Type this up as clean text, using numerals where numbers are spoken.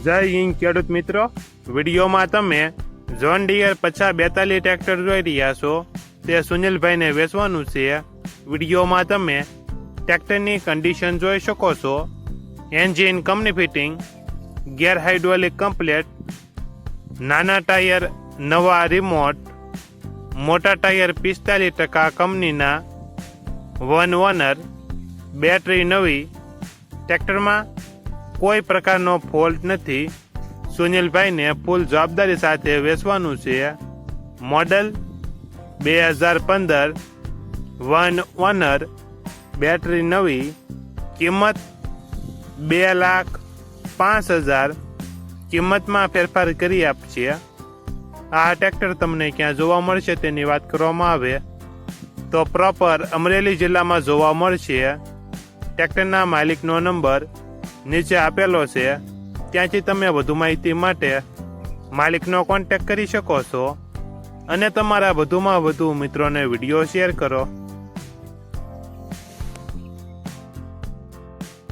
જય હિન્દ ખેડૂત મિત્રો, વિડીયોમાં તમે જોન ડીયર 5042 ટ્રેક્ટર જોઈ રહ્યા છો. તે સુનિલભાઈને વેચવાનું છે. વિડીયોમાં તમે ટ્રેક્ટરની કન્ડિશન જોઈ શકો છો. એન્જિન કંપની ફિટિંગ, ગેર હાઇડ્રોલિક કમ્પ્લેટ, નાના ટાયર નવા રિમોટ, મોટા ટાયર 45% કંપનીના, વન ઓનર, બેટરી નવી. ટ્રેક્ટરમાં કોઈ પ્રકારનો ફોલ્ટ નથી. સુનિલભાઈને ફૂલ જવાબદારી સાથે વેચવાનું છે. મોડલ 2015, વન ઓનર, બેટરી નવી. કિંમત 2,05,000. કિંમતમાં ફેરફાર કરી આપશે. આ ટ્રેક્ટર તમને ક્યાં જોવા મળશે તેની વાત કરવામાં આવે તો પ્રોપર અમરેલી જિલ્લામાં જોવા મળશે. ટ્રેક્ટરના માલિકનો નંબર નીચે આપેલો છે. ત્યાંથી તમે વધુ માહિતી માટે માલિકનો કોન્ટેક્ટ કરી શકો છો અને તમારા વધુમાં વધુ મિત્રોને વિડીયો શેર કરો.